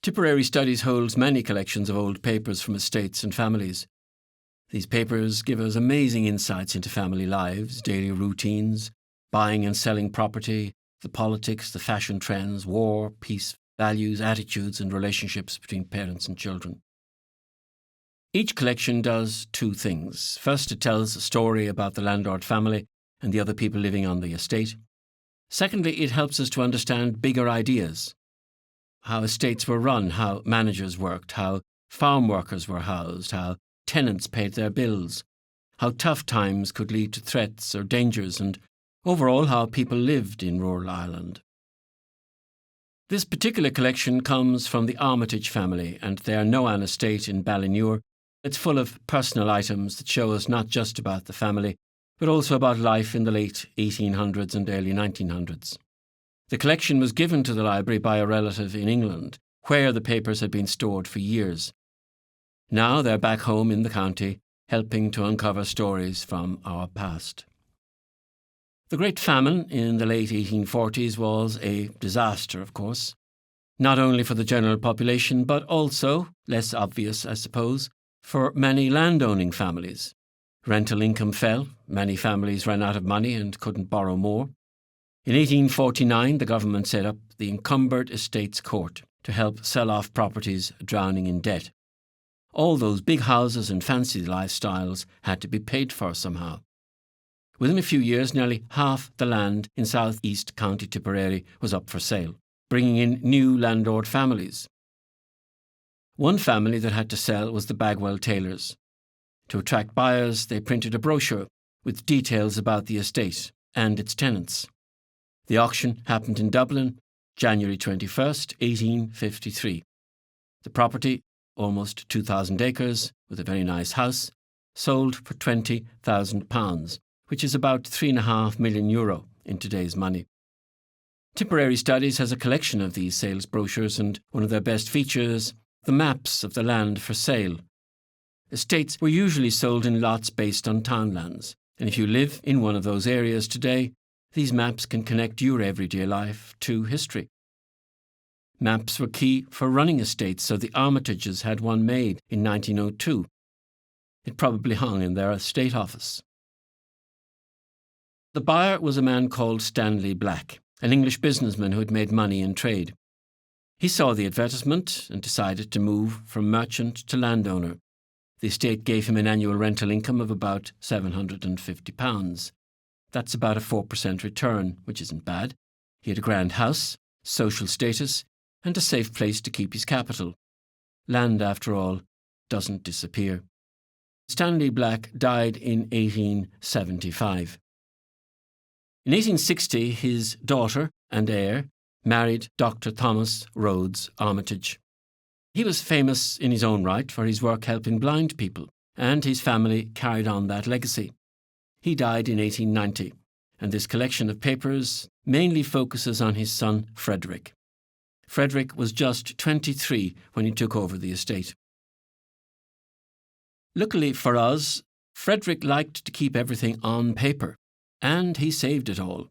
Tipperary Studies holds many collections of old papers from estates and families. These papers give us amazing insights into family lives, daily routines, buying and selling property, the politics, the fashion trends, war, peace, values, attitudes and relationships between parents and children. Each collection does two things. First, it tells a story about the landlord family and the other people living on the estate. Secondly, it helps us to understand bigger ideas. How estates were run, how managers worked, how farm workers were housed, how tenants paid their bills, how tough times could lead to threats or dangers, and overall how people lived in rural Ireland. This particular collection comes from the Armitage family and their Noan Estate in Ballinure. It's full of personal items that show us not just about the family, but also about life in the late 1800s and early 1900s. The collection was given to the library by a relative in England, where the papers had been stored for years. Now they're back home in the county, helping to uncover stories from our past. The Great Famine in the late 1840s was a disaster, of course, not only for the general population, but also, less obvious, I suppose, for many landowning families. Rental income fell, many families ran out of money and couldn't borrow more. In 1849, the government set up the Incumbered Estates Court to help sell off properties drowning in debt. All those big houses and fancy lifestyles had to be paid for somehow. Within a few years, nearly half the land in south-east County Tipperary was up for sale, bringing in new landlord families. One family that had to sell was the Bagwell Taylors. To attract buyers, they printed a brochure with details about the estate and its tenants. The auction happened in Dublin, January 21st, 1853. The property, almost 2,000 acres, with a very nice house, sold for £20,000, which is about €3.5 million in today's money. Tipperary Studies has a collection of these sales brochures, and one of their best features, the maps of the land for sale. Estates were usually sold in lots based on townlands, and if you live in one of those areas today, these maps can connect your everyday life to history. Maps were key for running estates, so the Armitages had one made in 1902. It probably hung in their estate office. The buyer was a man called Stanley Black, an English businessman who had made money in trade. He saw the advertisement and decided to move from merchant to landowner. The estate gave him an annual rental income of about £750. That's about a 4% return, which isn't bad. He had a grand house, social status, and a safe place to keep his capital. Land, after all, doesn't disappear. Stanley Black died in 1875. In 1860, his daughter and heir married Dr. Thomas Rhodes Armitage. He was famous in his own right for his work helping blind people, and his family carried on that legacy. He died in 1890, and this collection of papers mainly focuses on his son Frederick. Frederick was just 23 when he took over the estate. Luckily for us, Frederick liked to keep everything on paper, and he saved it all.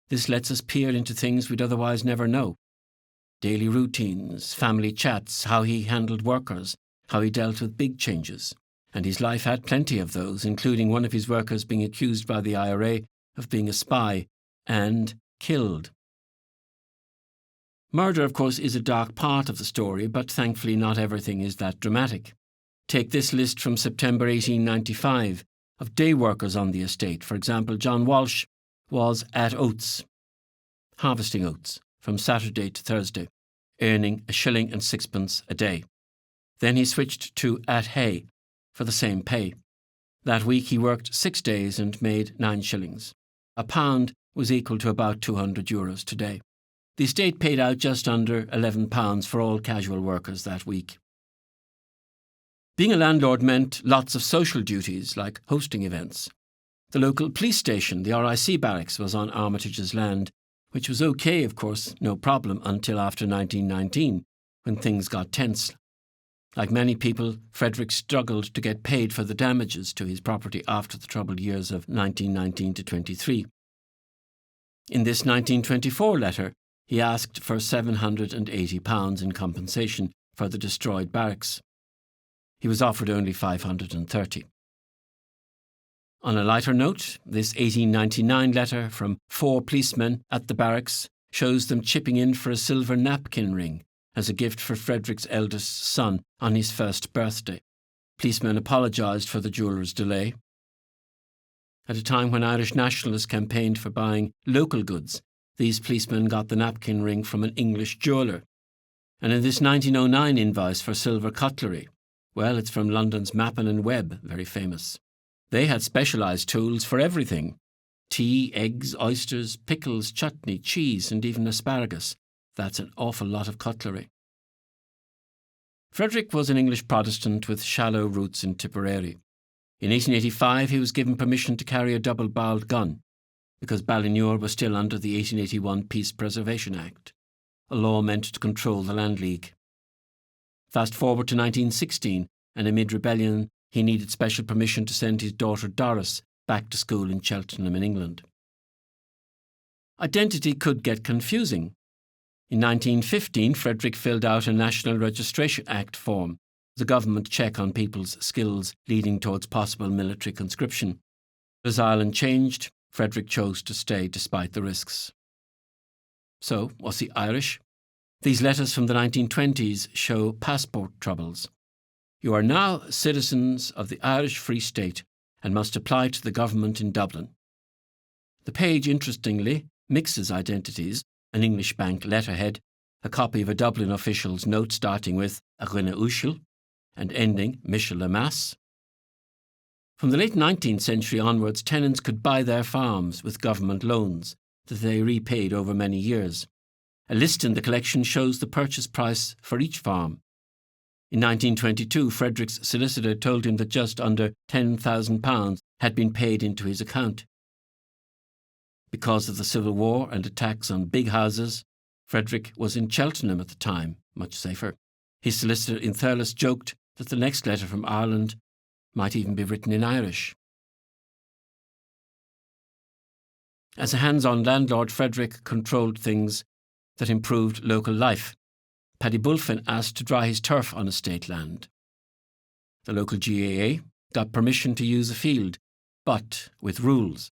This lets us peer into things we'd otherwise never know. Daily routines, family chats, how he handled workers, how he dealt with big changes. And his life had plenty of those, including one of his workers being accused by the IRA of being a spy and killed. Murder, of course, is a dark part of the story, but thankfully not everything is that dramatic. Take this list from September 1895 of day workers on the estate. For example, John Walsh was at oats, harvesting oats, from Saturday to Thursday, earning £1.06 a day. Then he switched to at hay for the same pay. That week he worked 6 days and made 9 shillings. A pound was equal to about €200 today. The estate paid out just under £11 for all casual workers that week. Being a landlord meant lots of social duties like hosting events. The local police station, the RIC barracks, was on Armitage's land, which was okay, of course, no problem, until after 1919, when things got tense. Like many people, Frederick struggled to get paid for the damages to his property after the troubled years of 1919 to 23. In this 1924 letter, He asked for £780 in compensation for the destroyed barracks. He was offered only £530. On a lighter note, this 1899 letter from 4 policemen at the barracks shows them chipping in for a silver napkin ring as a gift for Frederick's eldest son on his first birthday. Policemen apologised for the jeweller's delay. At a time when Irish nationalists campaigned for buying local goods, these policemen got the napkin ring from an English jeweller. And in this 1909 invoice for silver cutlery, well, it's from London's Mappin and Webb, very famous. They had specialised tools for everything: tea, eggs, oysters, pickles, chutney, cheese, and even asparagus. That's an awful lot of cutlery. Frederick was an English Protestant with shallow roots in Tipperary. In 1885 he was given permission to carry a double-barrelled gun, because Ballinure was still under the 1881 Peace Preservation Act, a law meant to control the Land League. Fast forward to 1916, and amid rebellion, he needed special permission to send his daughter Doris back to school in Cheltenham in England. Identity could get confusing. In 1915, Frederick filled out a National Registration Act form, the government check on people's skills leading towards possible military conscription. As Ireland changed, Frederick chose to stay despite the risks. So, was he Irish? These letters from the 1920s show passport troubles. You are now citizens of the Irish Free State and must apply to the government in Dublin. The page, interestingly, mixes identities: an English bank letterhead, a copy of a Dublin official's note starting with a Rinne Ushel and ending Michel Lamas. From the late 19th century onwards, tenants could buy their farms with government loans that they repaid over many years. A list in the collection shows the purchase price for each farm. In 1922, Frederick's solicitor told him that just under £10,000 had been paid into his account. Because of the Civil War and attacks on big houses, Frederick was in Cheltenham at the time, much safer. His solicitor in Thurles joked that the next letter from Ireland might even be written in Irish. As a hands-on landlord, Frederick controlled things that improved local life. Paddy Bulfin asked to dry his turf on estate land. The local GAA got permission to use a field, but with rules.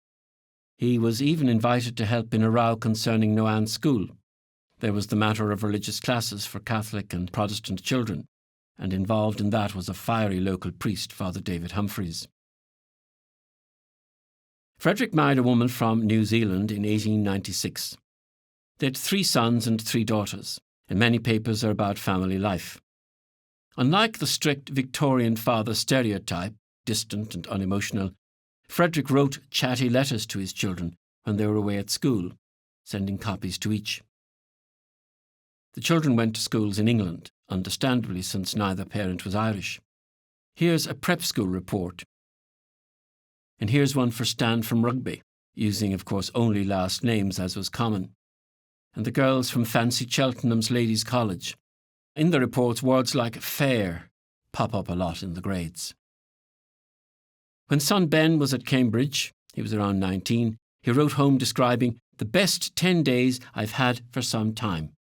He was even invited to help in a row concerning Noan School. There was the matter of religious classes for Catholic and Protestant children, and involved in that was a fiery local priest, Father David Humphreys. Frederick married a woman from New Zealand in 1896. They had 3 sons and 3 daughters, and many papers are about family life. Unlike the strict Victorian father stereotype, distant and unemotional, Frederick wrote chatty letters to his children when they were away at school, sending copies to each. The children went to schools in England, understandably since neither parent was Irish. Here's a prep school report. And here's one for Stan from Rugby, using, of course, only last names as was common. And the girls from Fancy Cheltenham's Ladies' College. In the reports, words like fair pop up a lot in the grades. When son Ben was at Cambridge, he was around 19, he wrote home describing the best 10 days I've had for some time.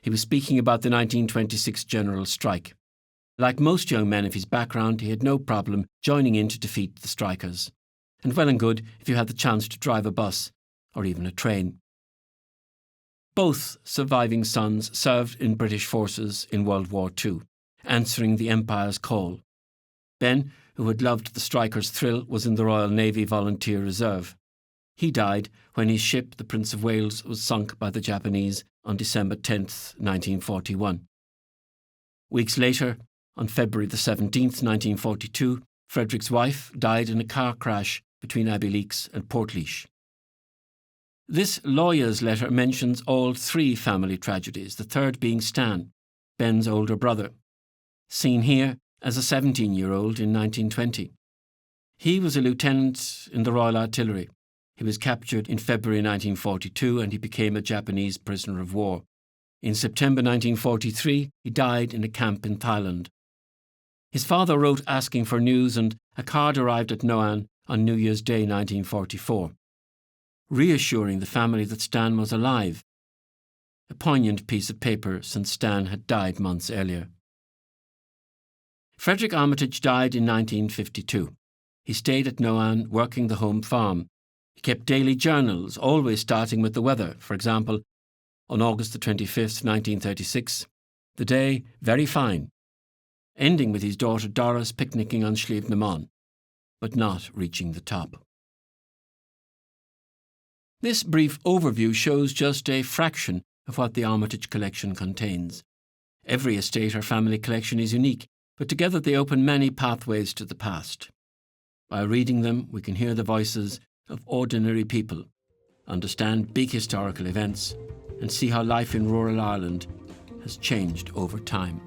He was speaking about the 1926 general strike. Like most young men of his background, he had no problem joining in to defeat the strikers. And well and good if you had the chance to drive a bus or even a train. Both surviving sons served in British forces in World War II, answering the Empire's call. Ben, who had loved the strikers' thrill, was in the Royal Navy Volunteer Reserve. He died when his ship, the Prince of Wales, was sunk by the Japanese on December 10th, 1941. Weeks later, on February the 17th, 1942, Frederick's wife died in a car crash between Abbeyleix and Portlaoise. This lawyer's letter mentions all 3 family tragedies, the third being Stan, Ben's older brother, seen here as a 17-year-old in 1920. He was a lieutenant in the Royal Artillery. He was captured in February 1942 and he became a Japanese prisoner of war. In September 1943, he died in a camp in Thailand. His father wrote asking for news and a card arrived at Noan on New Year's Day 1944, reassuring the family that Stan was alive. a poignant piece of paper since Stan had died months earlier. Frederick Armitage died in 1952. He stayed at Noan, working the home farm. He kept daily journals, always starting with the weather. For example, on August the 25th, 1936, the day very fine, ending with his daughter Doris picnicking on Sliabh na Món, but not reaching the top. This brief overview shows just a fraction of what the Armitage collection contains. Every estate or family collection is unique, but together they open many pathways to the past. By reading them, we can hear the voices of ordinary people, understand big historical events, and see how life in rural Ireland has changed over time.